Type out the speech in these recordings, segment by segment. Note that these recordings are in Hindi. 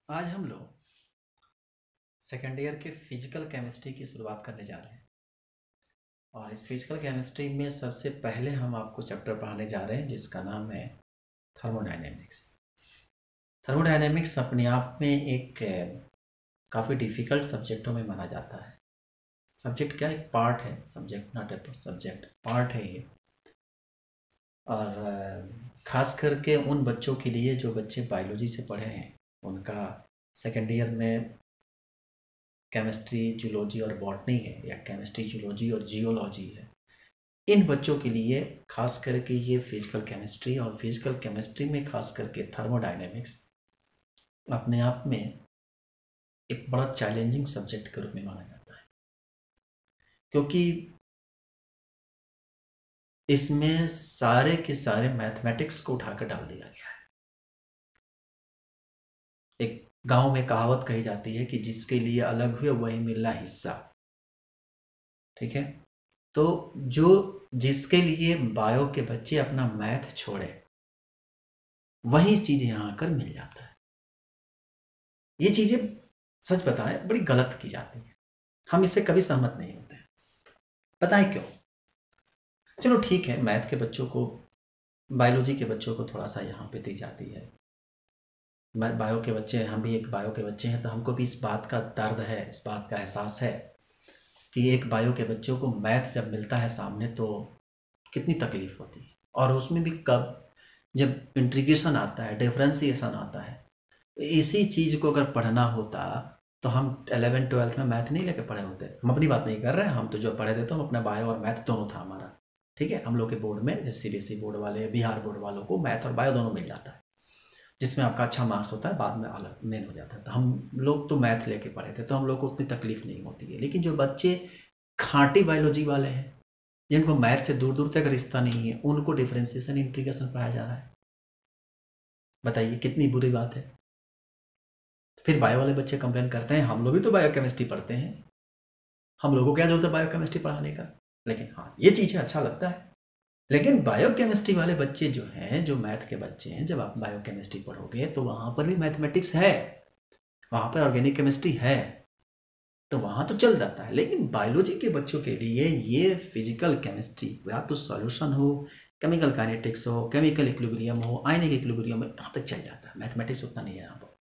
आज हम लोग सेकेंड ईयर के फिजिकल केमिस्ट्री की शुरुआत करने जा रहे हैं। और इस फिजिकल केमिस्ट्री में सबसे पहले हम आपको चैप्टर पढ़ाने जा रहे हैं जिसका नाम है थर्मोडायनेमिक्स। थर्मोडायनेमिक्स अपने आप में एक काफ़ी डिफ़िकल्ट सब्जेक्टों में माना जाता है। सब्जेक्ट क्या, एक पार्ट है, subject not a subject, part है ये। और ख़ास करके उन बच्चों के लिए जो बच्चे बायोलॉजी से पढ़े हैं, उनका सेकेंड ईयर में केमिस्ट्री, जूलॉजी और बॉटनी है, या केमिस्ट्री, जूलॉजी और जियोलॉजी है। इन बच्चों के लिए खास करके ये फिजिकल केमिस्ट्री, और फिजिकल केमिस्ट्री में खास करके थर्मोडायनेमिक्स अपने आप में एक बड़ा चैलेंजिंग सब्जेक्ट के रूप में माना जाता है, क्योंकि इसमें सारे के सारे मैथमेटिक्स को उठाकर डाल दिया गया है। एक गांव में कहावत कही जाती है कि जिसके लिए अलग हुए वही मिलना हिस्सा। ठीक है, तो जो जिसके लिए बायो के बच्चे अपना मैथ छोड़े, वही चीज़ यहाँ आकर मिल जाता है। ये चीज़ें सच बताएं बड़ी गलत की जाती है, हम इससे कभी सहमत नहीं होते हैं। बताएं क्यों? चलो ठीक है, मैथ के बच्चों को, बायोलॉजी के बच्चों को थोड़ा सा यहाँ पे दी जाती है। बायो के बच्चे हैं, हम भी एक बायो के बच्चे हैं, तो हमको भी इस बात का दर्द है, इस बात का एहसास है कि एक बायो के बच्चों को मैथ जब मिलता है सामने तो कितनी तकलीफ होती है। और उसमें भी कब, जब इंटीग्रेशन आता है, डिफरेंशिएशन आता है। इसी चीज़ को अगर पढ़ना होता तो हम 11th-12th में मैथ नहीं लेके पढ़े होते। हम अपनी बात नहीं कर रहे हैं, हम तो जो पढ़े थे तो हम अपना बायो और मैथ दोनों था हमारा। ठीक है, हम लोग के बोर्ड में, जैसे सीबीएसई बोर्ड वाले, बिहार बोर्ड वालों को मैथ और बायो दोनों मिल जाता है, जिसमें आपका अच्छा मार्क्स होता है, बाद में अलग मेन हो जाता है। तो हम लोग तो मैथ लेके पढ़े थे, तो हम लोग को उतनी तकलीफ नहीं होती है। लेकिन जो बच्चे खाँटी बायोलॉजी वाले हैं, जिनको मैथ से दूर दूर तक रिश्ता नहीं है, उनको डिफरेंशिएशन, इंटीग्रेशन पढ़ाया जा रहा है। बताइए कितनी बुरी बात है। फिर बायो वाले बच्चे कंप्लेन करते हैं, हम लोग भी तो बायो केमिस्ट्री पढ़ते हैं, हम लोगों को क्या जरूरत है बायो केमिस्ट्री पढ़ाने का। लेकिन हाँ, ये चीज़ें अच्छा लगता है। लेकिन बायो केमिस्ट्री वाले बच्चे जो हैं, जो मैथ के बच्चे हैं, जब आप बायो केमिस्ट्री पढ़ोगे तो वहाँ पर भी मैथमेटिक्स है, वहाँ पर ऑर्गेनिक केमिस्ट्री है, तो वहाँ तो चल जाता है। लेकिन बायोलॉजी के बच्चों के लिए ये फिजिकल केमिस्ट्री, या तो सॉल्यूशन हो, केमिकल काइनेटिक्स हो, केमिकल इक्विलिब्रियम हो, आयनिक इक्विलिब्रियम हो, यहाँ तक चल जाता है। मैथमेटिक्स उतना नहीं है यहाँ पर।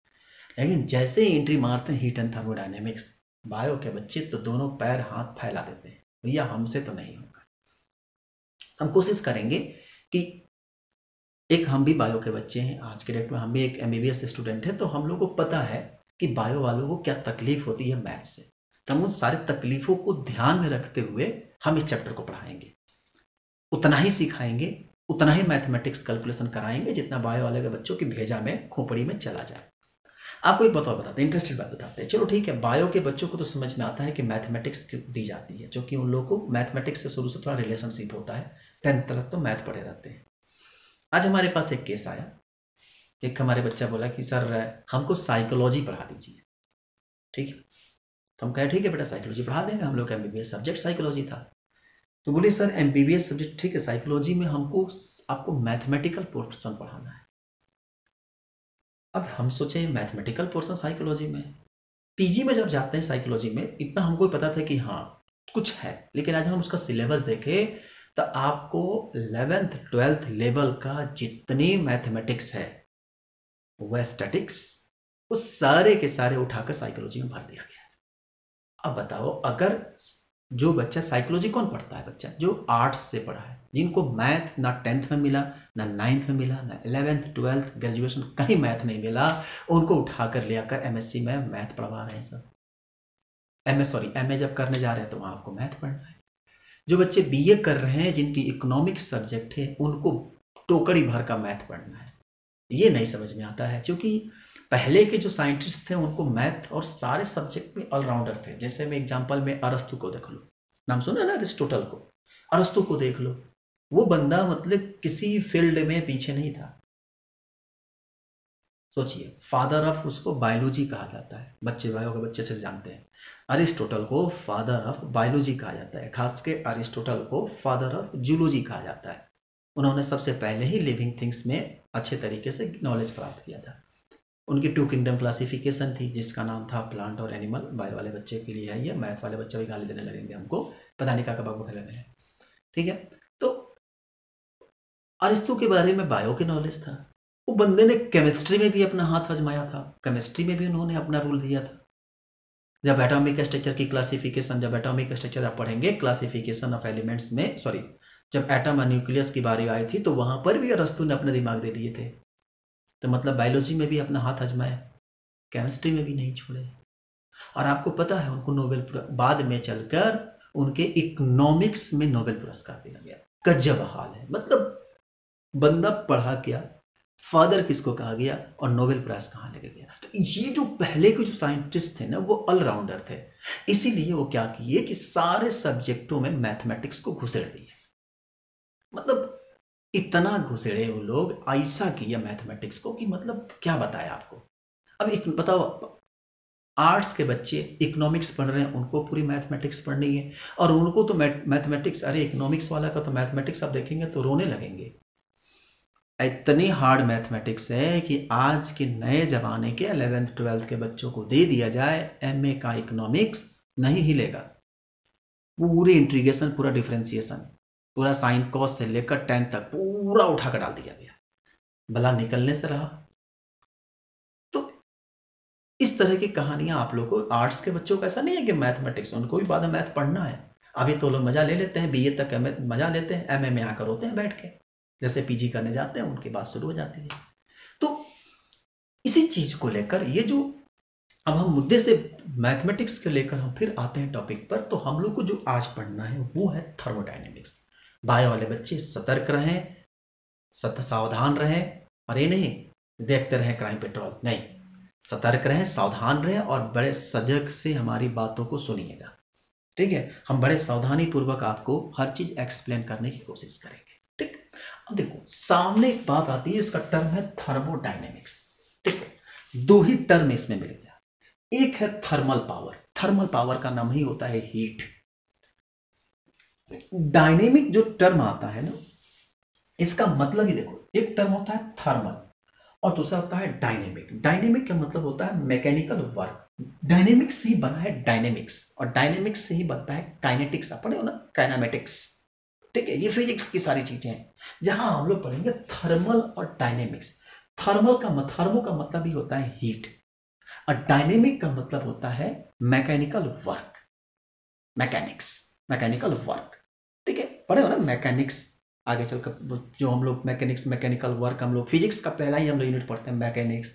लेकिन जैसे ही एंट्री मारते हैं हीट एंड थर्मोडायनेमिक्स, बायो के बच्चे तो दोनों पैर हाथ फैला देते हैं, भैया हमसे तो नहीं होगा। हम कोशिश करेंगे कि, एक हम भी बायो के बच्चे हैं, आज के डेट में हम भी एक एमबीबीएस स्टूडेंट हैं, तो हम लोग को पता है कि बायो वालों को क्या तकलीफ होती है मैथ से। तो हम उन सारी तकलीफों को ध्यान में रखते हुए हम इस चैप्टर को पढ़ाएंगे, उतना ही सिखाएंगे, उतना ही मैथमेटिक्स कैलकुलेशन कराएंगे जितना बायो वाले के बच्चों की भेजा में, खोपड़ी में चला जाए। आपको एक बात और बताते हैं, इंटरेस्टेड बात बताते हैं। चलो ठीक है, बायो के बच्चों को तो समझ में आता है कि मैथमेटिक्स दी जाती है, जो कि उन लोगों को मैथमेटिक्स से शुरू से थोड़ा रिलेशनशिप होता है, 10th तक तो मैथ पढ़े रहते हैं। आज हमारे पास एक केस आया, एक हमारे बच्चा बोला कि सर हमको साइकोलॉजी पढ़ा दीजिए। ठीक है, तो हम कहे ठीक है बेटा, साइकोलॉजी पढ़ा देंगे, हम लोग का एमबीबीएस सब्जेक्ट साइकोलॉजी था। तो बोले सर एमबीबीएस सब्जेक्ट ठीक है, साइकोलॉजी में हमको, आपको मैथमेटिकल पोर्शन पढ़ाना है। अब हम सोचे मैथमेटिकल पोर्शन साइकोलॉजी में, पीजी में जब जाते हैं साइकोलॉजी में, इतना हमको पता था कि हाँ कुछ है। लेकिन आज हम उसका सिलेबस देखें तो आपको 11th-12th लेवल का जितनी मैथमेटिक्स है, वह स्टैटिक्स, वो सारे के सारे उठाकर साइकोलॉजी में भर दिया गया है। अब बताओ, अगर जो बच्चा, साइकोलॉजी कौन पढ़ता है? बच्चा जो आर्ट्स से पढ़ा है, जिनको मैथ ना 10th में मिला, ना 9th में मिला, ना 11th-12th ग्रेजुएशन कहीं मैथ नहीं मिला, उनको उठाकर ले आकर एमएससी में मैथ पढ़वा रहे हैं सब। एमए जब करने जा रहे हैं तो वहाँ आपको मैथ पढ़ना है। जो बच्चे बीए कर रहे हैं, जिनकी इकोनॉमिक्स सब्जेक्ट है, उनको टोकरी भर का मैथ पढ़ना है। ये नहीं समझ में आता है, क्योंकि पहले के जो साइंटिस्ट थे उनको मैथ और सारे सब्जेक्ट में ऑलराउंडर थे। जैसे मैं एग्जांपल में अरस्तु को देख लो, नाम सुना ना अरिस्टोटल को, अरस्तु को देख लो, वो बंदा मतलब किसी फील्ड में पीछे नहीं था। सोचिए, फादर ऑफ उसको बायोलॉजी कहा जाता है, बच्चे बायो के बच्चे से जानते हैं। अरिस्टोटल को फादर ऑफ बायोलॉजी कहा जाता है, खास के अरिस्टोटल को फादर ऑफ जूलॉजी कहा जाता है। उन्होंने सबसे पहले ही लिविंग थिंग्स में अच्छे तरीके से नॉलेज प्राप्त किया था। उनकी 2 किंगडम क्लासिफिकेशन थी जिसका नाम था प्लांट और एनिमल। बायो वाले बच्चे के लिए है ये, मैथ वाले बच्चे भी गाली देने लगेंगे हमको, पता नहीं क्या कबाब खेलने में है। ठीक है, तो अरिस्तु के बारे में बायो की नॉलेज था। वो बंदे ने केमिस्ट्री में भी अपना हाथ आजमाया था, केमिस्ट्री में भी उन्होंने अपना रोल दिया था। जब एटॉमिक स्ट्रक्चर की क्लासिफिकेशन, जब एटॉमिक स्ट्रक्चर आप पढ़ेंगे क्लासिफिकेशन ऑफ एलिमेंट्स में, सॉरी, जब एटम और न्यूक्लियस की बारी आई थी तो वहां पर भी अरिस्तु ने अपने दिमाग दे दिए थे। तो मतलब बायोलॉजी में भी अपना हाथ आजमाया, केमिस्ट्री में भी नहीं छोड़े। और आपको पता है उनको नोबेल बाद में चलकर उनके इकोनॉमिक्स में नोबेल पुरस्कार दिया गया। गजब हाल है, मतलब बंदा पढ़ा क्या, फादर किसको कहा गया और नोबेल प्राइज कहाँ लेके गया। तो ये जो पहले के जो साइंटिस्ट थे ना वो ऑलराउंडर थे, इसीलिए वो क्या किए कि सारे सब्जेक्टों में मैथमेटिक्स को घुसेड़ दिए। मतलब इतना घुसेड़े वो लोग, ऐसा किया मैथमेटिक्स को कि मतलब क्या बताया आपको। अब एक बताओ, आर्ट्स के बच्चे इकोनॉमिक्स पढ़ रहे हैं, उनको पूरी मैथमेटिक्स पढ़नी है, और उनको तो मैथमेटिक्स, अरे इकोनॉमिक्स वाला का तो मैथमेटिक्स आप देखेंगे तो रोने लगेंगे। इतनी हार्ड मैथमेटिक्स है कि आज के नए जमाने के 11th 12th के बच्चों को दे दिया जाए एमए का इकोनॉमिक्स, नहीं हिलेगा। पूरी इंटीग्रेशन, पूरा डिफरेंशिएशन, पूरा साइन कॉस से लेकर 10 तक पूरा उठाकर डाल दिया गया, भला निकलने से रहा। तो इस तरह की कहानियां आप लोग को, आर्ट्स के बच्चों को ऐसा नहीं है कि मैथमेटिक्स, उनको भी बाद में मैथ पढ़ना है। अभी तो लोग मजा ले लेते हैं, बीए तक मजा लेते हैं, एमए में आकर होते हैं बैठ के, जैसे पीजी करने जाते हैं उनकी बात शुरू हो जाती है। तो इसी चीज को लेकर ये जो अब हम मुद्दे से मैथमेटिक्स के लेकर हम फिर आते हैं टॉपिक पर, तो हम लोग को जो आज पढ़ना है वो है थर्मोडायनेमिक्स। बायो वाले बच्चे सतर्क रहें, सावधान रहें, और ये नहीं देखते रहें क्राइम पेट्रोल, नहीं, सतर्क रहें, सावधान रहें और बड़े सजग से हमारी बातों को सुनिएगा। ठीक है, हम बड़े सावधानी पूर्वक आपको हर चीज एक्सप्लेन करने की कोशिश करेंगे। ठीक, अब देखो सामने एक बात आती है, इसका टर्म है थर्मोडायनेमिक्स। ठीक है, दो ही टर्म इसमें मिल गया, एक है थर्मल पावर, थर्मल पावर का नाम ही होता है हीट। डायनेमिक जो टर्म आता है ना, इसका मतलब ही देखो, एक टर्म होता है थर्मल और दूसरा होता है डायनेमिक। डायनेमिक का मतलब होता है मैकेनिकल वर्क, डायनेमिक्स से ही बना है डायनेमिक्स, और डायनेमिक्स से ही बनता है काइनेटिक्स। आप पढ़े हो ना, काइनेमेटिक्स। ठीक है, ये फिजिक्स की सारी चीजें हैं। जहां हम लोग पढ़ेंगे थर्मल और डायनेमिक्स। थर्मो का मतलब ही होता है हीट, और डायनेमिक का मतलब होता है मैकेनिकल वर्क, मैकेनिकल वर्क। ठीक है, पढ़े हो ना मैकेनिक्स। आगे चलकर जो हम लोग मैकेनिकल वर्क, हम लोग फिजिक्स का पहला ही हम लोग यूनिट पढ़ते हैं, मैकेनिक्स,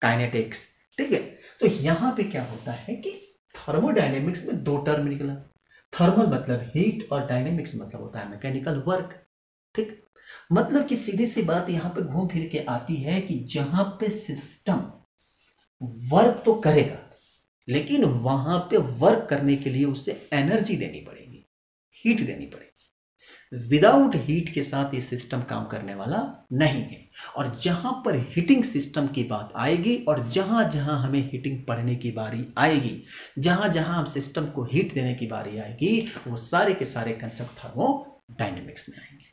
काइनेटिक्स। ठीक है, तो यहां पे क्या होता है कि थर्मोडायनेमिक्स में दो टर्म निकला, थर्मल मतलब हीट और डायनेमिक्स मतलब होता है मैकेनिकल वर्क। ठीक, मतलब कि सीधी सी बात यहां पे घूम फिर के आती है कि जहां पे सिस्टम वर्क तो करेगा, लेकिन वहां पे वर्क करने के लिए उसे एनर्जी देनी पड़ेगी, हीट देनी पड़ेगी। विदाउट हीट के साथ ये सिस्टम काम करने वाला नहीं है। और जहां पर हीटिंग सिस्टम की बात आएगी और जहां जहां हमें हीटिंग पढ़ने की बारी आएगी, जहां जहां हम सिस्टम को हीट देने की बारी आएगी, वो सारे के सारे कंसेप्ट थर्मोडायनेमिक्स में आएंगे।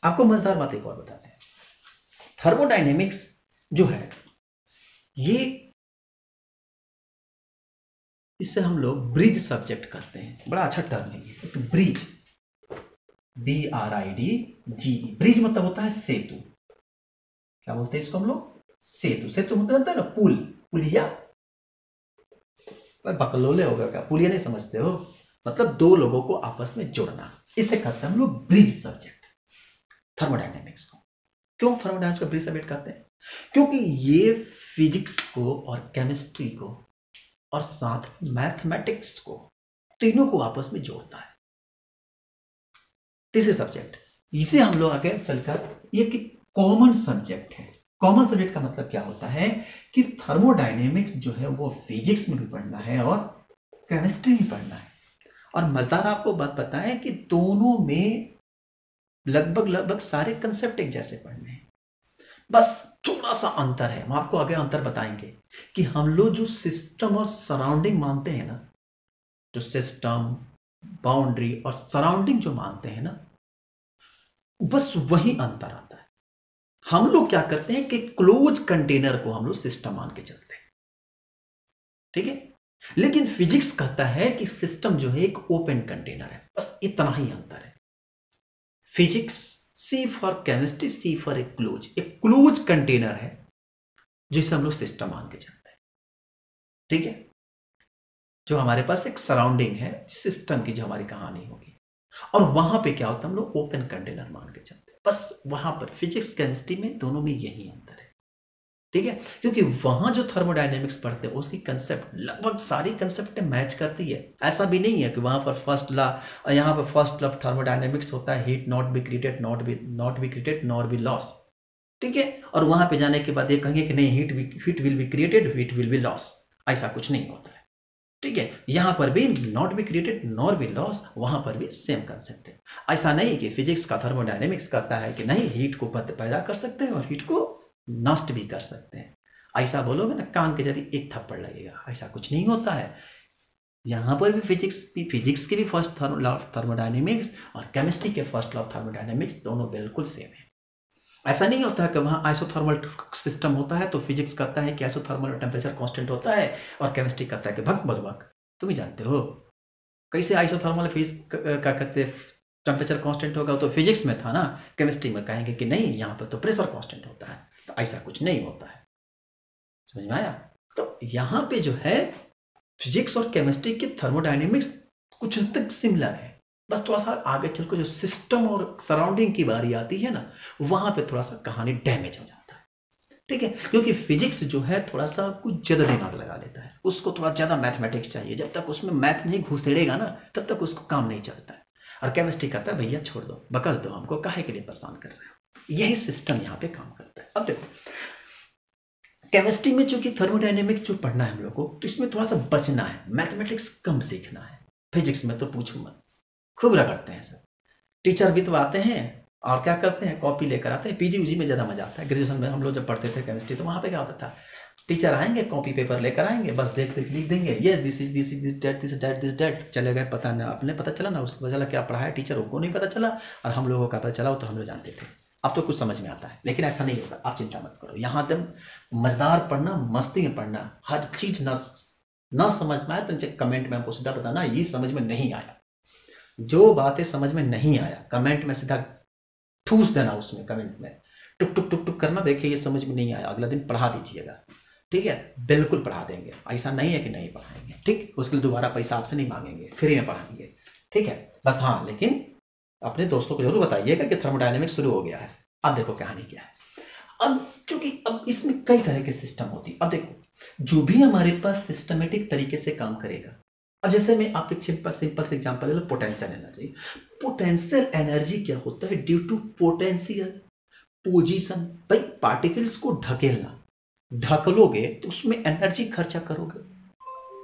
आपको मजेदार बात एक और बताते हैं, थर्मोडायनेमिक्स जो है ये, इससे हम लोग ब्रिज सब्जेक्ट करते हैं, बड़ा अच्छा टर्म है ये, तो ब्रिज, BRIDGE, ब्रिज मतलब होता है सेतु। क्या बोलते हैं इसको हम लोग, सेतु। सेतु मतलब है ना पुल, पुलिया, बकलोले होगा क्या, पुलिया नहीं समझते हो, मतलब दो लोगों को आपस में जोड़ना, इसे करते हैं हम लोग ब्रिज सब्जेक्ट, थर्मोडायनेमिक्स को। क्यों थर्मोडायनेमिक्स को ब्रिज सब्जेक्ट करते हैं, क्योंकि ये फिजिक्स को और केमिस्ट्री को और साथ मैथमेटिक्स को, तीनों को आपस में जोड़ता है। तीसरे सब्जेक्ट, इसे हम लोग आगे चलकर, ये कि कॉमन सब्जेक्ट है। कॉमन सब्जेक्ट का मतलब क्या होता है कि थर्मोडायनेमिक्स जो है वो फिजिक्स में भी पढ़ना है और केमिस्ट्री में पढ़ना है। और मजेदार आपको बात पता है कि दोनों में लगभग सारे कंसेप्ट एक जैसे पढ़ने हैं, बस थोड़ा सा अंतर है। हम आपको आगे अंतर बताएंगे कि हम लोग जो सिस्टम और सराउंडिंग मानते हैं ना, जो सिस्टम, बाउंड्री और सराउंडिंग जो मानते हैं ना, बस वही अंतर आता है। हम लोग क्या करते हैं कि क्लोज कंटेनर को हम लोग सिस्टम मान के चलते हैं, ठीक है। लेकिन फिजिक्स कहता है कि सिस्टम जो है एक ओपन कंटेनर है, बस इतना ही अंतर है। Physics C for chemistry, C for एक क्लोज कंटेनर है जिसे हम लोग सिस्टम मान के चलते हैं, ठीक है। जो हमारे पास एक सराउंडिंग है सिस्टम की, जो हमारी कहानी होगी, और वहां पे क्या होता है, हम लोग ओपन कंटेनर मान के चलते हैं। बस वहां पर फिजिक्स केमिस्ट्री में दोनों में यही अंतर है, ठीक है। क्योंकि वहां जो थर्मोडायनेमिक्स पढ़ते हैं उसकी कंसेप्ट लगभग सारी कंसेप्ट मैच करती है। ऐसा भी नहीं है कि वहां पर फर्स्ट लॉ, यहाँ पर फर्स्ट लॉ थर्मोडायनेमिक्स होता है heat not be created not be created nor be loss, ठीक है। और वहां पे जाने के बाद ये कहेंगे कि नहीं heat will be created heat will be loss, ऐसा कुछ नहीं होता है, ठीक है। यहां पर भी not be created nor be loss, वहां पर भी सेम कंसेप्ट है। ऐसा नहीं कि फिजिक्स का थर्मोडायनेमिक्स कहता है कि नहीं हीट को पैदा कर सकते हैं और हीट को नष्ट भी कर सकते हैं। ऐसा बोलोगे ना कान के जरिए एक थप्पड़ लगेगा, ऐसा कुछ नहीं होता है। यहां पर भी फिजिक्स के भी फर्स्ट लॉ ऑफ थर्मोडायनेमिक्स और केमिस्ट्री के फर्स्ट लॉ ऑफ थर्मोडायनेमिक्स दोनों बिल्कुल सेम है। ऐसा नहीं होता है कि वहां आइसोथर्मल सिस्टम होता है तो फिजिक्स कहता है कि आइसोथर्मल टेम्परेचर कांस्टेंट होता है और केमिस्ट्री कहता है कि भक भक। तुम ही जानते हो कैसे आइसोथर्मल क्या कहते हैं टेम्परेचर कांस्टेंट होगा, तो फिजिक्स में था ना, केमिस्ट्री में कहेंगे कि नहीं यहाँ पर तो प्रेशर कांस्टेंट होता है। तो ऐसा कुछ नहीं होता है, समझ में आया। तो यहाँ पे जो है फिजिक्स और केमिस्ट्री की थर्मोडायनेमिक्स कुछ हद तक सिमिलर है, बस थोड़ा सा आगे चल कर जो सिस्टम और सराउंडिंग की बारी आती है ना, वहां पे थोड़ा सा कहानी डैमेज हो जाता है, ठीक है। क्योंकि फिजिक्स जो है थोड़ा सा कुछ ज्यादा दिमाग लगा लेता है, उसको थोड़ा ज्यादा मैथमेटिक्स चाहिए। जब तक उसमें मैथ नहीं घुसेड़ेगा ना तब तक उसको काम नहीं चलता है। और केमिस्ट्री कहता है भैया छोड़ दो, बकस दो, हमको काहे के लिए परेशान कर रहे हो। यही सिस्टम यहाँ पे काम करता है। अब देखो केमिस्ट्री में चूंकि थर्मोडायनेमिक्स जो पढ़ना है हम लोग को, तो इसमें थोड़ा सा बचना है, मैथमेटिक्स कम सीखना है। फिजिक्स में तो पूछो मत, खूब रगड़ते हैं सब। टीचर भी तो आते हैं और क्या करते हैं, कॉपी लेकर आते हैं। पीजी उजी में ज़्यादा मजा आता है। ग्रेजुएशन में हम लोग जब पढ़ते थे केमिस्ट्री तो वहाँ पे क्या होता था, टीचर आएंगे कॉपी पेपर लेकर आएंगे, बस देख देख लिख देंगे ये दिस डेट, चले गए, पता ना अपने पता चला ना उसको पता चला क्या पढ़ा है टीचर को नहीं पता चला, और हम लोगों का पता चला तो हम लोग जानते थे। अब तो कुछ समझ में आता है, लेकिन ऐसा नहीं होगा, आप चिंता मत करो। यहाँ एकदम मजेदार पढ़ना, मस्ती में पढ़ना, हर चीज ना समझ में आए तो नीचे कमेंट में हमको सीधा बताना ये समझ में नहीं आया। जो बातें समझ में नहीं आया कमेंट में सीधा ठूस देना, उसमें कमेंट में टुक टुक टुक टुक करना, देखिए ये समझ में नहीं आया, अगला दिन पढ़ा दीजिएगा, ठीक है। बिल्कुल पढ़ा देंगे, ऐसा नहीं है कि नहीं पढ़ाएंगे, ठीक। उसके लिए दोबारा पैसा आपसे नहीं मांगेंगे, फ्री में पढ़ाएंगे, ठीक है। बस हाँ, लेकिन अपने दोस्तों को जरूर बताइएगा कि थर्मोडायनेमिक्स शुरू हो गया है। अब देखो कहानी क्या है। अब चूंकि अब इसमें कई तरह के सिस्टम होती है। अब देखो जो भी हमारे पास सिस्टमेटिक तरीके से काम करेगा, अब जैसे मैं आप एक सिंपल से एग्जांपल ले लो, पोटेंशियल एनर्जी। पोटेंशियल एनर्जी क्या होता है, ड्यू टू पोटेंशियल पोजीशन। भाई पार्टिकल्स को ढकेलना, ढकलोगे तो उसमें एनर्जी खर्चा करोगे,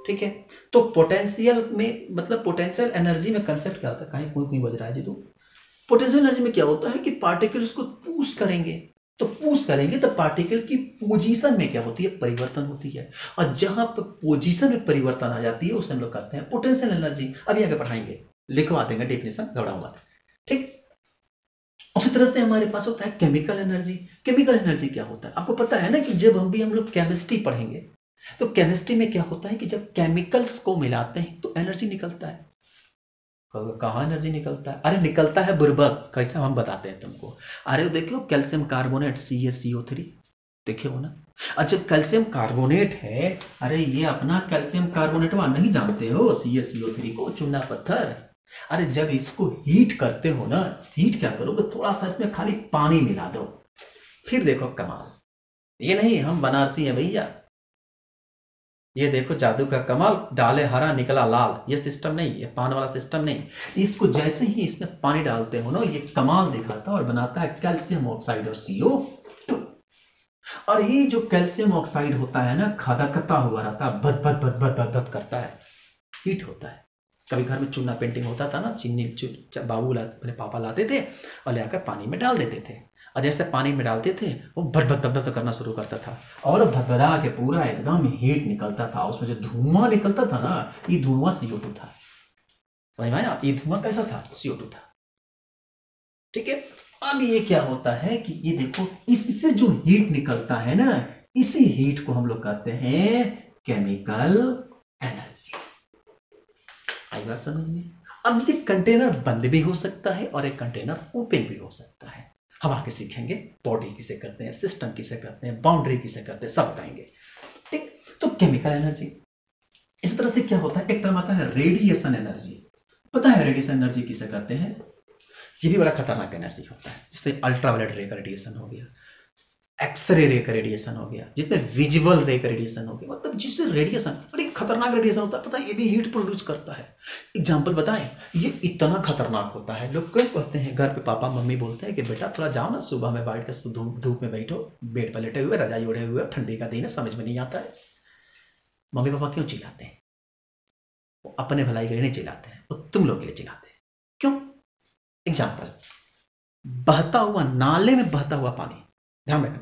ठीक है। तो पोटेंशियल में मतलब पोटेंशियल एनर्जी में कंसेप्ट क्या होता है, कहीं कोई बज रहा है जी, तो पोटेंशियल एनर्जी में क्या होता है कि पार्टिकल्स को पुश करेंगे, तो पुश करेंगे तो पार्टिकल की पोजीशन में क्या होती है, परिवर्तन होती है। और जहां पर पोजीशन में परिवर्तन आ जाती है उसे हम लोग कहते हैं पोटेंशियल एनर्जी। अभी आगे पढ़ाएंगे, लिखवा देंगे डेफिनेशन, घबराओ मत, ठीक। उसी तरह से हमारे पास होता है केमिकल एनर्जी। केमिकल एनर्जी क्या होता है, आपको पता है ना कि जब हम लोग केमिस्ट्री पढ़ेंगे तो केमिस्ट्री में क्या होता है कि जब केमिकल्स को मिलाते हैं तो एनर्जी निकलता है। कहाँ एनर्जी निकलता है, अरे निकलता है बुर्बक, कैसे हम बताते हैं तुमको। अरे देखो कैल्शियम कार्बोनेट CaCO3 देखे हो ना। अच्छा कैल्शियम कार्बोनेट है, अरे ये अपना कैल्शियम कार्बोनेट वहां नहीं जानते हो, CaCO3 को चूना पत्थर। अरे जब इसको हीट करते हो ना, हीट क्या करोगे, थोड़ा सा इसमें खाली पानी मिला दो, फिर देखो कमाल। ये नहीं हम बनारसी है भैया, ये देखो जादू का कमाल, डाले हरा निकला लाल, ये सिस्टम नहीं, ये पान वाला सिस्टम नहीं। इसको जैसे ही इसमें पानी डालते हो ना, ये कमाल दिखाता है और बनाता है कैल्शियम ऑक्साइड और CO2। और ये जो कैल्शियम ऑक्साइड होता है ना, खदकता हुआ रहता है, भद भद भद भद भद करता है, हीट होता है। कभी घर में चूना पेंटिंग होता था ना, चीनी बाबू अपने पापा लाते थे और ले आकर पानी में डाल देते थे, और जैसे पानी में डालते थे वो भट भट भट करना शुरू करता था और भदभदा के पूरा एकदम हीट निकलता था। उसमें जो धुआं निकलता था ना, ये धुआं CO2 था। समझ में आया, ये धुआं कैसा था, CO2 था, ठीक है। अब ये क्या होता है कि ये देखो, इससे जो हीट निकलता है ना, इसी हीट को हम लोग कहते हैं केमिकल एनर्जी। आई बात समझ में? अब ये कंटेनर बंद भी हो सकता है और एक कंटेनर ओपन भी हो सकता है। हम आगे सीखेंगे बॉडी किसे कहते हैं, सिस्टम किसे कहते हैं, बाउंड्री किसे कहते हैं, सब बताएंगे। ठीक, तो केमिकल एनर्जी इस तरह से क्या होता है, एक टर्म आता है रेडिएशन एनर्जी। पता है रेडिएशन एनर्जी किसे कहते हैं? ये भी बड़ा खतरनाक एनर्जी होता है, जिससे अल्ट्रावायलेट रे का रेडिएशन हो गया, एक्सरे रे का रेडिएशन हो गया, जितने विजुअल रे का रेडिएशन हो गया, मतलब जिससे रेडिएशन बड़ी खतरनाक रेडिएशन होता है। पता है ये भी हीट प्रोड्यूस करता है। एग्जाम्पल बताएं, ये इतना खतरनाक होता है, लोग क्या कहते हैं घर पे, पापा मम्मी बोलते हैं कि बेटा थोड़ा जाओ ना, सुबह में बैठ कर धूप में बैठो, बेड पर लेटे हुए, रजाई ओढ़े हुए, ठंडी का दिन है, समझ में नहीं आता है। मम्मी पापा क्यों चिल्लाते हैं? वो अपने भलाई के लिए नहीं चिल्लाते हैं, वो तुम लोग के लिए चिल्लाते हैं। क्यों? एग्जाम्पल, बहता हुआ नाले में बहता हुआ पानी, ध्यान रखना,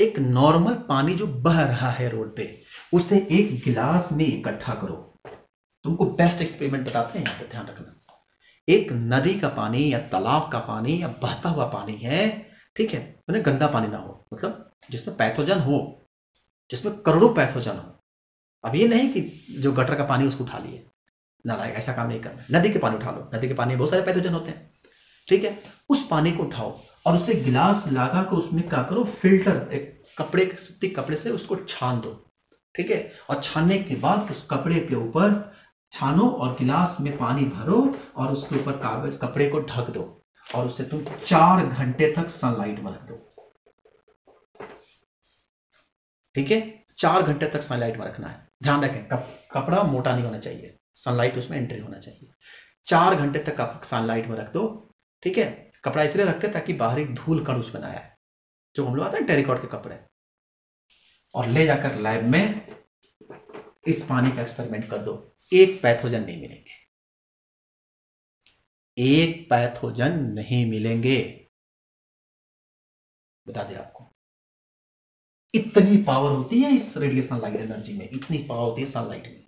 एक नॉर्मल पानी जो बह रहा है रोड पे, उसे एक गिलास में इकट्ठा करो। तुमको बेस्ट एक्सपेरिमेंट बताते हैं, यहां पे ध्यान रखना। एक नदी का पानी या तालाब का पानी या बहता हुआ पानी है, ठीक है, उन्हें गंदा पानी ना हो, मतलब जिसमें पैथोजन हो, जिसमें करोड़ों पैथोजन हो। अब ये नहीं कि जो गटर का पानी उसको उठा लिए, नालायक, ऐसा काम नहीं करना। नदी के पानी उठा लो, नदी के पानी में बहुत सारे पैथोजन होते हैं, ठीक है, उस पानी को उठाओ और उसे गिलास लगा कर उसमें क्या करो, फिल्टर, एक कपड़े, सूती कपड़े से उसको छान दो, ठीक है, और छानने के बाद उस कपड़े के ऊपर छानो और गिलास में पानी भरो और उसके ऊपर कागज कपड़े को ढक दो और उसे तुम 4 घंटे तक सनलाइट में रख दो। ठीक है, 4 घंटे तक सनलाइट में रखना है। ध्यान रखें, कपड़ा मोटा नहीं होना चाहिए, सनलाइट उसमें एंट्री होना चाहिए। 4 घंटे तक आप सनलाइट में रख दो, ठीक है। कपड़ा इसलिए रखते ताकि बाहर एक धूल कण उसमें ना आए, जो हम लोग आते हैं टेरिकॉट के कपड़े, और ले जाकर लैब में इस पानी का एक्सपेरिमेंट कर दो। एक पैथोजन नहीं मिलेंगे, एक पैथोजन नहीं मिलेंगे, बता दे आपको। इतनी पावर होती है इस रेडिएशन लाइट एनर्जी में, इतनी पावर होती है सनलाइट में।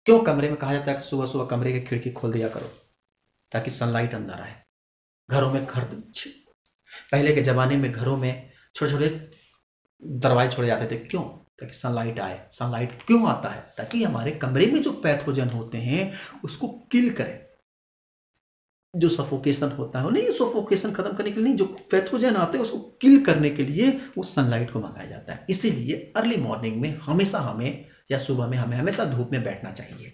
क्यों कमरे में कहा जाता है कि सुबह सुबह कमरे की खिड़की खोल दिया करो ताकि सनलाइट अंदर आए। घरों में पहले के जमाने में घरों में छोटे छोटे दरवाजे छोड़े जाते थे, क्यों? ताकि सनलाइट आए। सनलाइट क्यों आता है? ताकि हमारे कमरे में जो पैथोजन होते हैं उसको किल करें। जो सफोकेशन होता है, नहीं, सफोकेशन खत्म करने के लिए नहीं, जो पैथोजन आते हैं उसको किल करने के लिए वो सनलाइट को मंगाया जाता है। इसीलिए अर्ली मॉर्निंग में हमेशा हमें, या सुबह में हमें हमेशा धूप में बैठना चाहिए,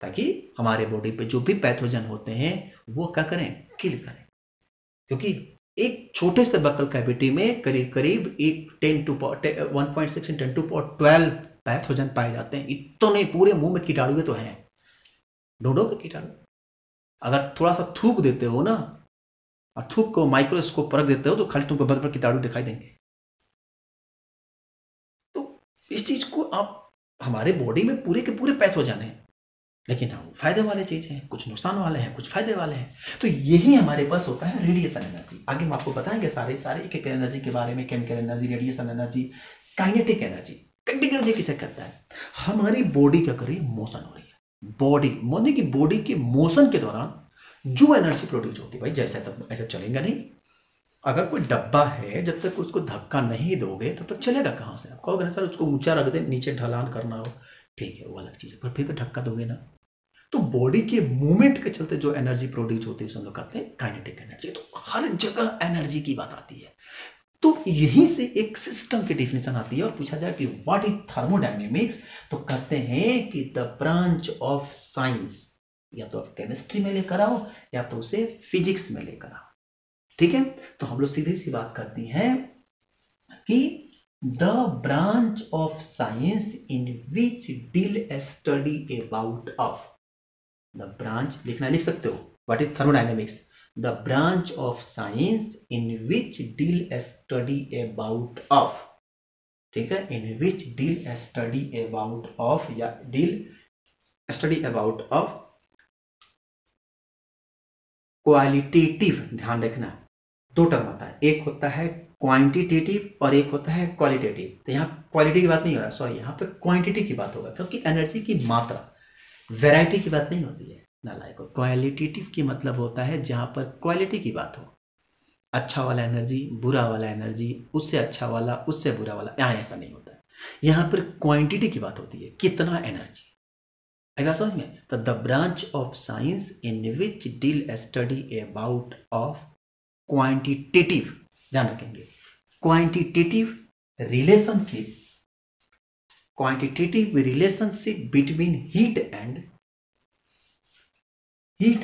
ताकि हमारे बॉडी पे जो भी पैथोजन होते हैं वो क्या करें, किल करें। क्योंकि एक छोटे से बकल कैविटी में करीब करीब 1.6 × 10⁻12 पैथोजन पाए जाते हैं। इतने पूरे मुंह में कीटाणु तो हैं, ढूंढो के कीटाणु। अगर थोड़ा सा थूक देते हो ना, और थूक को माइक्रोस्कोप परख देते हो, तो खाली तुमको बदल कीटाणु दिखाई देंगे। तो इस चीज को आप, हमारे बॉडी में पूरे के पूरे पैथोजन हैं, लेकिन हम फायदे वाले चीज हैं, कुछ नुकसान वाले हैं, कुछ फायदे वाले हैं। तो यही हमारे पास होता है रेडिएशन एनर्जी। आगे हम आपको बताएंगे सारे एक एक एनर्जी के बारे में, chemical energy, radiation energy, kinetic energy. Kinetic energy किसे कहता है? हमारी बॉडी क्या कर रही है, मोशन हो रही है। बॉडी माने कि बॉडी के मोशन के दौरान जो एनर्जी प्रोड्यूस होती है, भाई जैसे तब ऐसा चलेगा नहीं। अगर कोई डब्बा है, जब तक उसको धक्का नहीं दोगे तब तक चलेगा कहाँ से? आपको अगर सर उसको ऊंचा रख दे, नीचे ढलान करना हो, ठीक है, वो अलग चीज है, पर फिर तो धक्का दोगे ना। तो बॉडी के मूवमेंट के चलते जो एनर्जी प्रोड्यूस होती है उसे हम लोग कहते हैं काइनेटिक एनर्जी। तो हर जगह एनर्जी की बात आती है। तो यहीं से एक सिस्टम की डेफिनेशन आती है, और पूछा जाए कि व्हाट इज थर्मोडायनेमिक्स, तो कहते हैं कि द ब्रांच ऑफ साइंस, या तो आप केमिस्ट्री में लेकर आओ या तो उसे फिजिक्स में लेकर आओ। ठीक है, तो हम लोग सीधी सी बात करती हैं कि the branch of science in which deal study about of, the branch लिखना, लिख सकते हो, what is thermodynamics, the branch of science in which deal study about of, ठीक है, in which deal study about of, या deal study about of qualitative. ध्यान रखना, दो टर्म आता है, एक होता है क्वांटिटेटिव और एक होता है क्वालिटेटिव। तो यहाँ क्वालिटी की बात नहीं हो रहा, सॉरी, यहाँ पे क्वांटिटी की बात होगा, क्योंकि एनर्जी की मात्रा, वैरायटी की बात नहीं होती है। नालायक हो। क्वालिटेटिव की मतलब होता है जहाँ पर क्वालिटी की बात हो, अच्छा वाला एनर्जी, बुरा वाला एनर्जी, उससे अच्छा वाला, उससे बुरा वाला, यहाँ ऐसा नहीं होता है। यहाँ पर क्वांटिटी की बात होती है, कितना एनर्जी। आई बात समझ में? तो the branch of science in which deal study about of quantitative, ध्यान रखेंगे, quantitative relationship, quantitative relationship between heat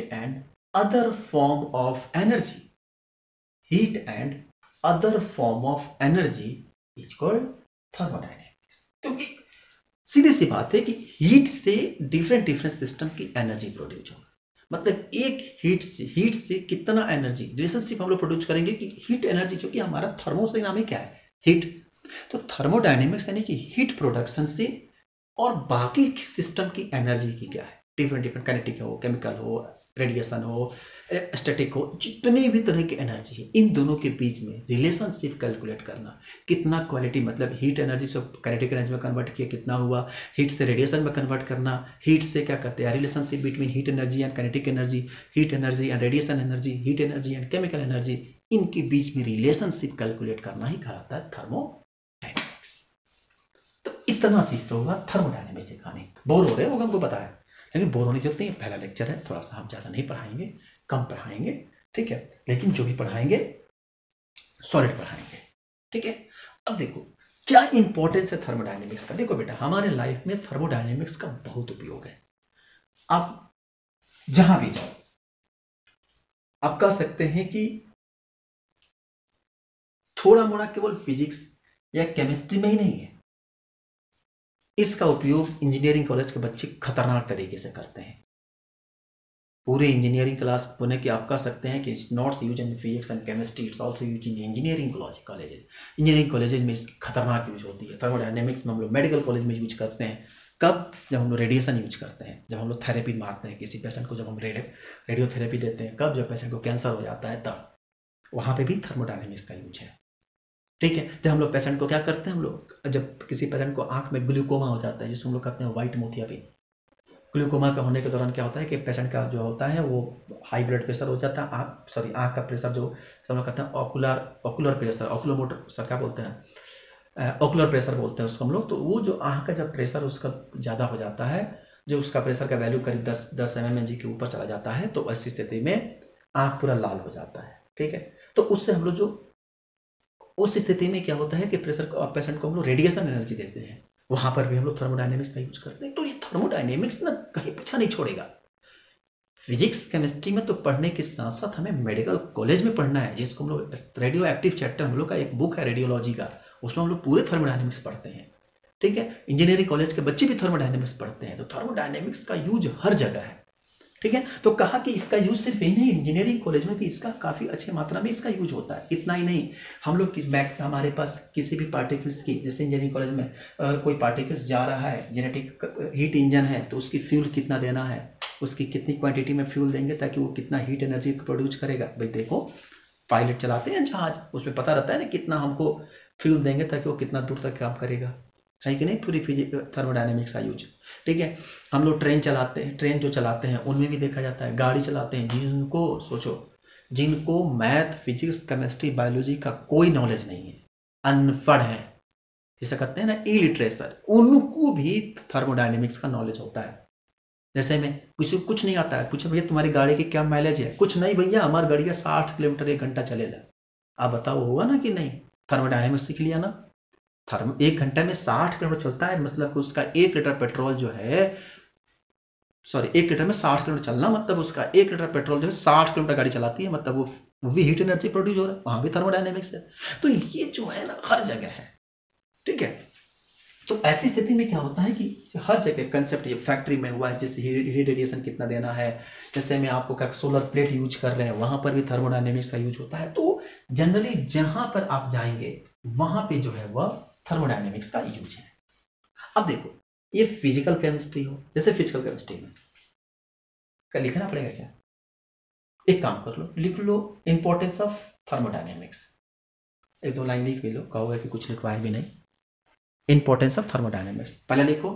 and other form of energy, heat and other form of energy is called thermodynamics। क्योंकि सीधी सी बात है कि हीट से डिफरेंट सिस्टम की एनर्जी प्रोड्यूस होगा। मतलब एक हीट से कितना एनर्जी, रिलेशनशिप हम लोग प्रोड्यूस करेंगे कि हीट एनर्जी, जो कि हमारा थर्मो से नाम है क्या है, हीट। तो थर्मोडायनेमिक्स यानी कि हीट प्रोडक्शन से और बाकी सिस्टम की एनर्जी की क्या है, डिफरेंट काइनेटिक हो, केमिकल हो, रेडिएशन हो, स्टैटिक हो, जितनी भी तरह की एनर्जी है, इन दोनों के बीच में रिलेशनशिप कैलकुलेट करना। कितना क्वालिटी, मतलब हीट एनर्जी से काइनेटिक एनर्जी में कन्वर्ट किया, कितना हुआ, हीट से रेडिएशन में कन्वर्ट करना, हीट से क्या करते हैं, relationship between heat energy and kinetic energy, heat energy and radiation energy, heat energy and chemical energy, इनके बीच में रिलेशनशिप कैलकुलेट करना ही कहलाता है थर्मोडायनेमिक्स। तो इतना चीज तो होगा थर्मोडायनेमिक्स सिखाने। बोर हो रहे होगा हमको पता है, लेकिन बोर होने की जरूरत नहीं है, पहला लेक्चर है, थोड़ा सा हम ज़्यादा नहीं पढ़ाएंगे, कम पढ़ाएंगे, ठीक है, लेकिन जो भी पढ़ाएंगे सॉलिड पढ़ाएंगे, ठीक है। अब देखो क्या इंपॉर्टेंस है थर्मोडायनेमिक्स का। देखो बेटा, हमारे लाइफ में थर्मोडायनेमिक्स का बहुत उपयोग है। आप जहां भी जाओ आप कह सकते हैं कि थोड़ा मोड़ा केवल फिजिक्स या केमिस्ट्री में ही नहीं है, इसका उपयोग इंजीनियरिंग कॉलेज के बच्चे खतरनाक तरीके से करते हैं। पूरे इंजीनियरिंग क्लास होने की आप कह सकते हैं कि notes use in physics and chemistry, it's also use in engineering colleges. Engineering colleges में इसकी खतरनाक यूज होती है। थर्मोडायनेमिक्स में हम लोग मेडिकल कॉलेज में यूज करते हैं। कब? जब हम लोग रेडिएशन यूज करते हैं, जब हम लोग थेरेपी मारते हैं किसी पेशेंट को, जब हम रेडियोथेरेपी देते हैं। कब? जब पेशेंट को कैंसर हो जाता है, तब वहाँ पे भी थर्मोडायनेमिक्स का यूज है, ठीक है। जब हम लोग पेशेंट को क्या करते हैं, हम लोग जब किसी पेशेंट को आंख में ग्लूकोमा हो जाता है, जिसको हम लोग कहते हैं व्हाइट मोतियाबिंद, ग्लूकोमा का होने के दौरान क्या होता है कि पेशेंट का जो होता है वो हाई ब्लड प्रेशर हो जाता है, आँख का प्रेशर, जो हम लोग कहते हैं ऑकुलर प्रेशर, ऑकुलोमोटर सर क्या बोलते हैं, ऑकुलर प्रेशर बोलते हैं उसको हम लोग। तो वो जो आँख का जब प्रेशर उसका ज़्यादा हो जाता है, जो उसका प्रेशर का वैल्यू करीब 10 mmHg के ऊपर चला जाता है, तो ऐसी स्थिति में आँख पूरा लाल हो जाता है, ठीक है। तो उससे हम लोग जो उस स्थिति में क्या होता है कि पेशेंट को हम लोग रेडिएशन एनर्जी देते हैं, वहां पर भी हम लोग थर्मोडायनेमिक्स का यूज करते हैं। तो ये थर्मोडायनेमिक्स ना कहीं पीछा नहीं छोड़ेगा। फिजिक्स केमिस्ट्री में तो पढ़ने के साथ साथ हमें मेडिकल कॉलेज में पढ़ना है, जिसको हम लोग रेडियो एक्टिव चैप्टर, हम लोग का एक बुक है रेडियोलॉजी का, उसमें हम लोग पूरे थर्मोडायनेमिक्स पढ़ते हैं, ठीक है। इंजीनियरिंग कॉलेज के बच्चे भी थर्मोडायनेमिक्स पढ़ते हैं। तो थर्मोडायनेमिक्स का यूज हर जगह है, ठीक है। तो कहा कि इसका यूज सिर्फ यही नहीं, इंजीनियरिंग कॉलेज में भी इसका काफी अच्छी मात्रा में इसका यूज होता है। इतना ही नहीं, हम लोग हमारे पास किसी भी पार्टिकल्स की, जैसे इंजीनियरिंग कॉलेज में अगर कोई पार्टिकल्स जा रहा है, जेनेटिक हीट इंजन है, तो उसकी फ्यूल कितना देना है, उसकी कितनी क्वांटिटी में फ्यूल देंगे ताकि वो कितना हीट एनर्जी प्रोड्यूस करेगा। भाई देखो, पायलट चलाते हैं जहाज, उसमें पता रहता है ना कितना हमको फ्यूल देंगे ताकि वो कितना दूर तक काम करेगा, है कि नहीं। पूरी थर्मोडायनेमिक्स का यूज, ठीक है। हम लोग ट्रेन चलाते हैं, ट्रेन जो चलाते हैं उनमें भी देखा जाता है। गाड़ी चलाते हैं, जिनको सोचो, जिनको मैथ, फिजिक्स, केमिस्ट्री, बायोलॉजी का कोई नॉलेज नहीं है, अनपढ़ है, जिसे कहते हैं ना इलिटरेचर, उनको भी थर्मोडायनेमिक्स का नॉलेज होता है। जैसे में किसी को कुछ नहीं आता है, पूछे भैया तुम्हारी गाड़ी की क्या माइलेज है, कुछ नहीं भैया हमारी गाड़ी का 60 किलोमीटर 1 घंटा चलेगा। आप बताओ होगा ना कि नहीं, थर्मोडायनेमिक्स सीख लिया ना। 1 घंटे में 60 किलोमीटर चलता है, मतलब उसका 1 लीटर पेट्रोल जो है, 1 लीटर में 60 किलोमीटर चलना, मतलब उसका 1 लीटर पेट्रोल जो है 60 किलोमीटर गाड़ी चलाती है, मतलब वो भी हीट एनर्जी प्रोड्यूस हो रहा है, वहां भी थर्मोडायनेमिक्स है। तो ये जो है ना हर जगह है, ठीक है। तो ऐसी स्थिति में क्या होता है कि हर जगह कंसेप्ट, ये फैक्ट्री में हुआ है, जैसे हीट रेडिएशन कितना देना है, जैसे मैं आपको क्या सोलर प्लेट यूज कर रहे हैं, वहां पर भी थर्मोडायनेमिक्स का यूज होता है। तो जनरली जहां पर आप जाएंगे वहां पे जो है वह थर्मोडायनेमिक्स का यूज है। अब देखो, ये फिजिकल केमिस्ट्री हो, जैसे फिजिकल केमिस्ट्री में क्या लिखना पड़ेगा, क्या एक काम कर लो, लिख लो इंपॉर्टेंस ऑफ थर्मोडायनेमिक्स, 1-2 लाइन लिख भी लो, कहोगे कि कुछ लिखवाए भी नहीं। इंपॉर्टेंस ऑफ थर्मोडायनेमिक्स पहले लिखो,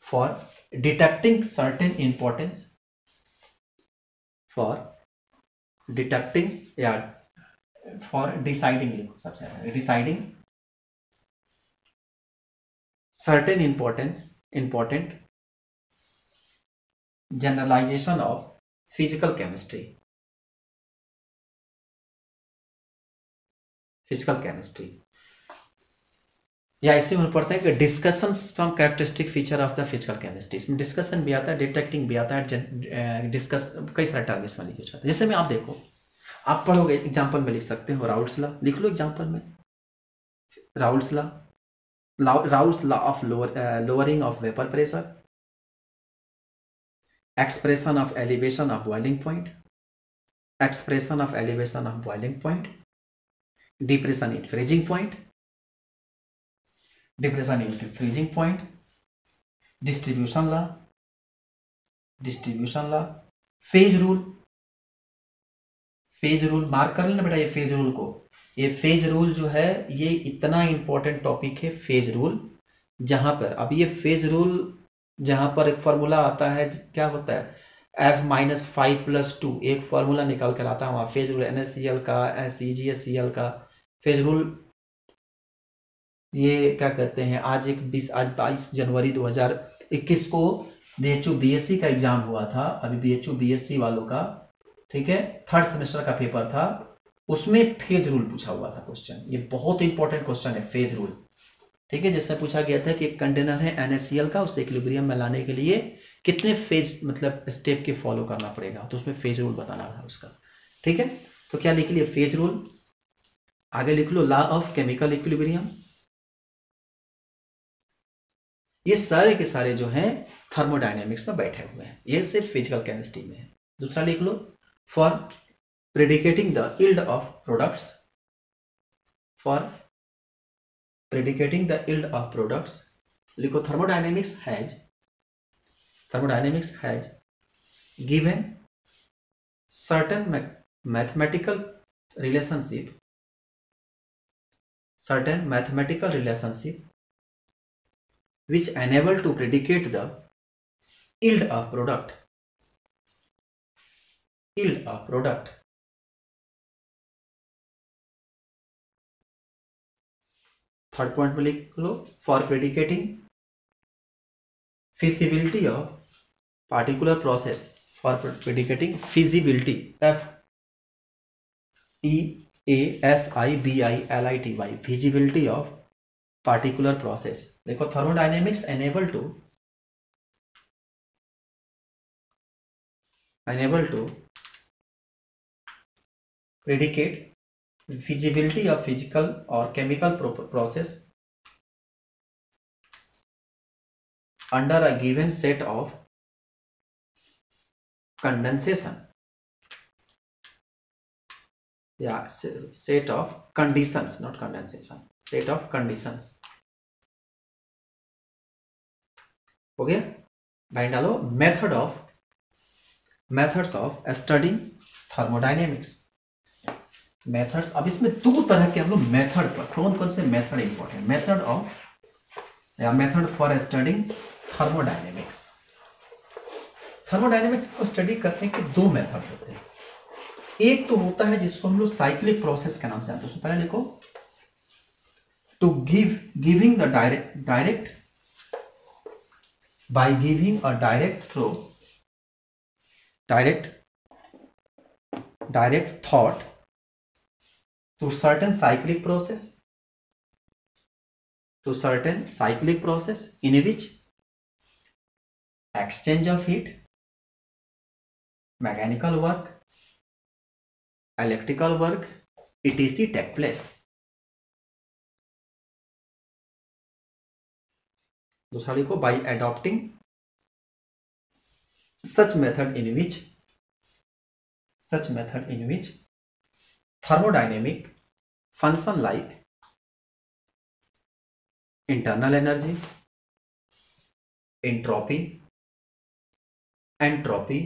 for detecting certain importance for detecting या फॉर डिसाइडिंग, लिखो सबसे पहले deciding certain important generalisation of physical chemistry या इसी में पढ़ते हैं कि discussion some characteristic feature of the physical chemistry. इसमें डिस्कशन भी आता है, डिटेक्टिंग भी आता है, डिस्कस कई सारे टर्म इसमें लिखे जाते हैं। जैसे में आप देखो, आप पढ़ोगे एग्जांपल में लिख सकते हो राउल्स लॉ, लिख लो एग्जांपल में Raoult's law of lowering of vapour pressure, expression of elevation of boiling point, expression of elevation of boiling point, depression in freezing point, depression in freezing point, distribution law, phase rule mark कर लेना बेटा ये फेज रूल को। ये फेज रूल जो है ये इतना इंपॉर्टेंट टॉपिक है फेज रूल, जहां पर अब ये फेज रूल जहां पर एक फॉर्मूला आता है, क्या होता है F-5+2 एक फॉर्मूला निकाल कर आता है वहां फेज रूल NaCl का, CgCl का फेज रूल। ये क्या कहते हैं, आज 22 जनवरी 2021 को BHU BSc का एग्जाम हुआ था, अभी BHU BSc वालों का, ठीक है, 3rd सेमेस्टर का पेपर था, उसमें फेज रूल पूछा हुआ था क्वेश्चन। ये बहुत इंपॉर्टेंट क्वेश्चन है फेज रूल, ठीक है। जिससे पूछा गया था कि एक कंटेनर है NaCl का, उसे इक्विलिब्रियम में लाने के लिए कितने फेज मतलब स्टेप के फॉलो करना पड़ेगा, तो उसमें फेज रूल बताना था उसका, ठीक है। तो क्या लिख लिया फेज रूल, आगे लिख लो लॉ ऑफ केमिकल इक्विलिब्रियम। ये सारे के सारे जो हैं थर्मोडायनेमिक्स में बैठे हुए हैं, ये सिर्फ फिजिकल केमिस्ट्री में है। दूसरा लिख लो for predicating the yield of products, for predicating the yield of products लिखो thermodynamics has given certain mathematical relationship which enable to predicate the yield of product. Third point में लिख लो for प्रेडिकेटिंग feasibility of particular process, for predicating feasibility FEASIBILITY feasibility of particular process। देखो thermodynamics enable to predicate feasibility of physical or chemical process under a given set of condensation, set of conditions, not condensation, set of conditions। हो गया भाई, डालो methods of studying thermodynamics। Methods, अब इसमें दो तरह के हम लोग मेथड पर, कौन से method important, method for studying thermodynamics को स्टडी करने के दो मेथड होते हैं। एक तो होता है जिसको हम लोग साइक्लिक प्रोसेस के नाम से जानते हैं। उसमें पहले लिखो to giving the direct by giving a direct thought to certain cyclic process in which exchange of heat, mechanical work, electrical work etc take place। दूसरा लिखो by adopting such method in which thermodynamic function like internal energy, entropy, enthalpy,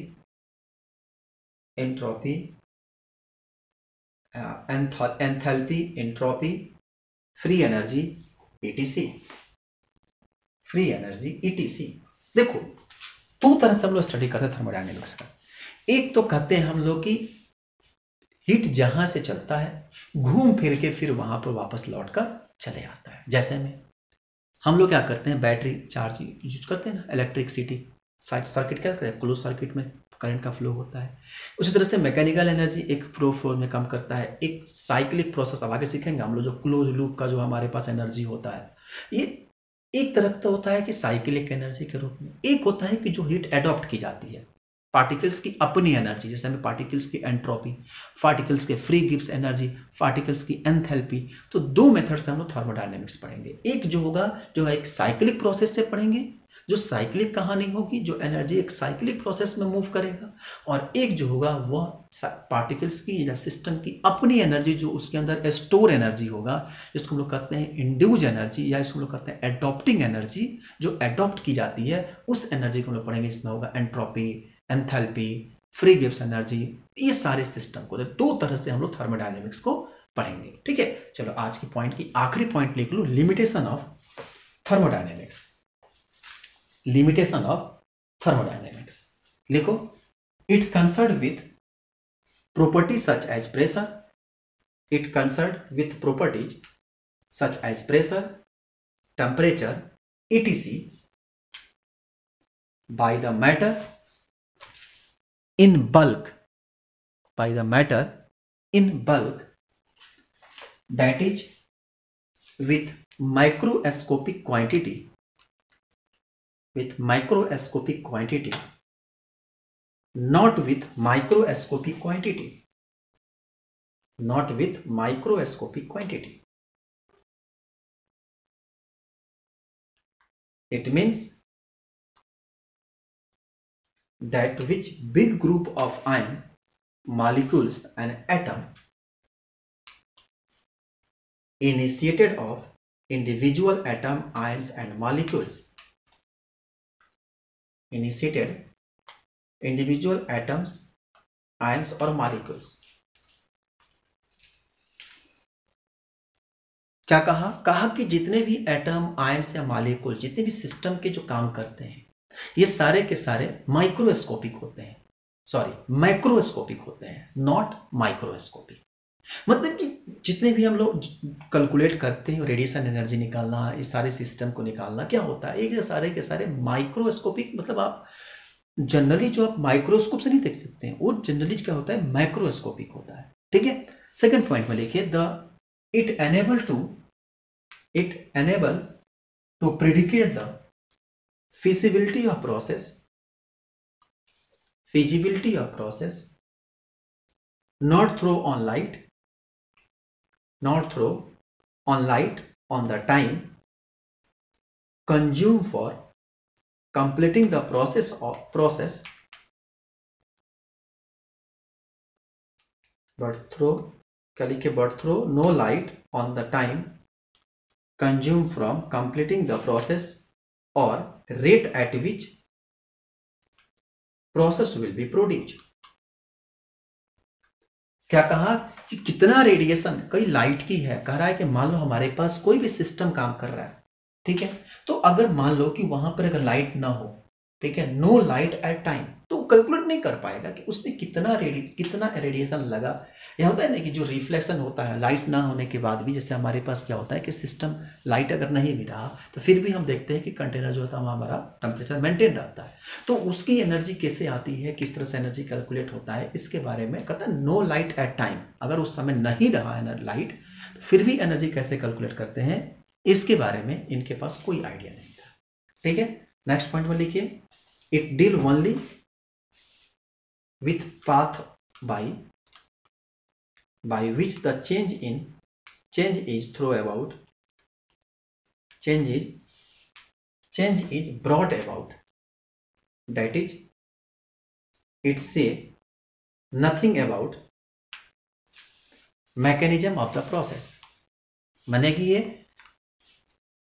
free energy etc। देखो दो तरह से हम लोग स्टडी करते हैं थर्मोडायनेमिक्स का। एक तो कहते हैं हम लोग कि हीट जहां से चलता है घूम फिर के फिर वहां पर वापस लौट कर चले आता है। जैसे में हम लोग क्या करते हैं, बैटरी चार्ज यूज करते हैं ना, इलेक्ट्रिसिटी सर्किट क्या करते हैं, क्लोज सर्किट में करंट का फ्लो होता है। उसी तरह से मैकेनिकल एनर्जी एक फ्लो में काम करता है, एक साइक्लिक प्रोसेस अब आगे सीखेंगे हम लोग, जो क्लोज लूप का जो हमारे पास एनर्जी होता है, ये एक तरह का होता है कि साइक्लिक एनर्जी के रूप में। एक होता है कि जो हीट एडॉप्ट की जाती है, पार्टिकल्स की अपनी एनर्जी, जैसे हमें पार्टिकल्स की एंट्रोपी, पार्टिकल्स के फ्री गिब्स एनर्जी, पार्टिकल्स की एंथैल्पी। तो दो मेथड से हम लोग थर्मोडायनेमिक्स पढ़ेंगे। एक जो होगा जो है एक साइक्लिक प्रोसेस से पढ़ेंगे, जो साइक्लिक कहानी होगी, जो एनर्जी एक साइक्लिक प्रोसेस में मूव करेगा, और एक जो होगा वह पार्टिकल्स की या सिस्टम की अपनी एनर्जी, जो उसके अंदर स्टोर एनर्जी होगा, जिसको हम लोग कहते हैं इंड्यूज एनर्जी, या इसको हम लोग कहते हैं एडॉप्टिंग एनर्जी, जो एडॉप्ट की जाती है, उस एनर्जी को हम लोग पढ़ेंगे। इसमें होगा entropy, enthalpy, free Gibbs energy, ये सारे सिस्टम को दो तरह से हम लोग थर्मोडायनेमिक्स को पढ़ेंगे। ठीक है, चलो आज की पॉइंट की आखिरी पॉइंट लिख लो, limitation of thermodynamics. Limitation of thermodynamics लिखो, it's concern with properties such as pressure, it concerned with properties such as pressure, temperature, etc. by the matter in bulk, by the matter in bulk, that is with microscopic quantity, with microscopic quantity, not with microscopic quantity, not with microscopic quantity. It means that which big group of ion molecules and atom initiated of individual atom, ions and molecules, initiated individual atoms, ions और molecules। क्या कहा, कहा कि जितने भी एटम, आयंस या मॉलिक्यूल, जितने भी सिस्टम के जो काम करते हैं, ये सारे के सारे माइक्रोस्कोपिक होते हैं, सॉरी मैक्रोस्कोपिक होते हैं, नॉट माइक्रोस्कोपिक। मतलब कि जितने भी हम लोग कैलकुलेट करते हैं, रेडिएशन एनर्जी निकालना, इस सारे सिस्टम को निकालना, क्या होता है, एक सारे के सारे माइक्रोस्कोपिक, मतलब आप जनरली जो आप माइक्रोस्कोप से नहीं देख सकते हैं, वो जनरली क्या होता है, मैक्रोस्कोपिक होता है। ठीक है, सेकंड पॉइंट में लिखिए, the it enable to predicate the feasibility of process not throw on light on the time consumed for completing the process, but throw no light on the time consumed from completing the process or rate at which process will be produced। क्या कहा कि कितना रेडिएशन कई लाइट की है, कह रहा है कि मान लो हमारे पास कोई भी सिस्टम काम कर रहा है, ठीक है, तो अगर मान लो कि वहां पर अगर लाइट ना हो, ठीक है, नो लाइट एट टाइम, तो कैलकुलेट नहीं कर पाएगा कि उसमें कितना रेडिएशन लगा। यह होता है ना कि जो रिफ्लेक्शन होता है लाइट ना होने के बाद भी, जैसे हमारे पास क्या होता है कि सिस्टम लाइट अगर नहीं भी रहा तो फिर भी हम देखते हैं कि कंटेनर जो होता है हमारा टेम्परेचर मेंटेन रहता है, तो उसकी एनर्जी कैसे आती है, किस तरह से एनर्जी कैलकुलेट होता है, इसके बारे में कहता है नो लाइट एट टाइम, अगर उस समय नहीं रहा है लाइट तो फिर भी एनर्जी कैसे कैलकुलेट करते हैं, इसके बारे में इनके पास कोई आइडिया नहीं था। ठीक है, नेक्स्ट पॉइंट में लिखिए, it deal only with path by which the change is brought about, that is it say nothing about mechanism of the process। माने कि ये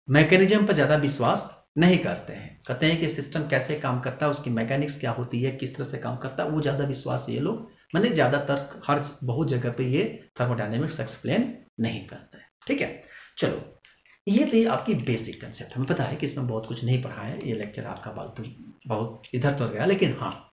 मैकेनिज्म पर ज्यादा विश्वास नहीं करते हैं, कहते हैं कि सिस्टम कैसे काम करता है, उसकी मैकेनिक्स क्या होती है, किस तरह से काम करता है, वो ज़्यादा विश्वास ये लोग मैंने ज़्यादातर हर बहुत जगह पे ये थर्मोडायनेमिक्स एक्सप्लेन नहीं करता है। ठीक है, चलो ये थी आपकी बेसिक कंसेप्ट। हमें पता है कि इसमें बहुत कुछ नहीं पढ़ा है, ये लेक्चर आपका बहुत इधर तो गया, लेकिन हाँ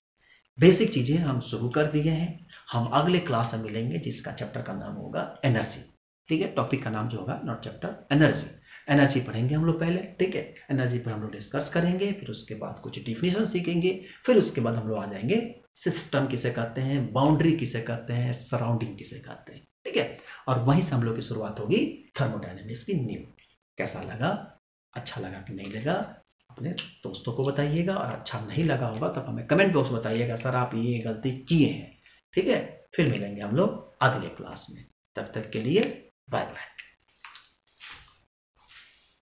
बेसिक चीज़ें हम शुरू कर दिए हैं। हम अगले क्लास में मिलेंगे जिसका चैप्टर का नाम होगा एनर्जी। ठीक है, टॉपिक का नाम जो होगा नॉट चैप्टर, एनर्जी। एनर्जी पढ़ेंगे हम लोग पहले, ठीक है। एनर्जी पर हम लोग डिस्कस करेंगे, फिर उसके बाद कुछ डिफिनेशन सीखेंगे, फिर उसके बाद हम लोग आ जाएंगे सिस्टम किसे कहते हैं, बाउंड्री किसे कहते हैं, सराउंडिंग किसे कहते हैं, ठीक है। और वहीं से हम लोग की शुरुआत होगी थर्मोडायनेमिक्स की न्यू। कैसा लगा, अच्छा लगा कि नहीं लगा, अपने दोस्तों को बताइएगा, और अच्छा नहीं लगा होगा तब हमें कमेंट बॉक्स में बताइएगा सर आप ये गलती किए हैं, ठीक है। फिर मिलेंगे हम लोग अगले क्लास में, तब तक के लिए बाय बाय।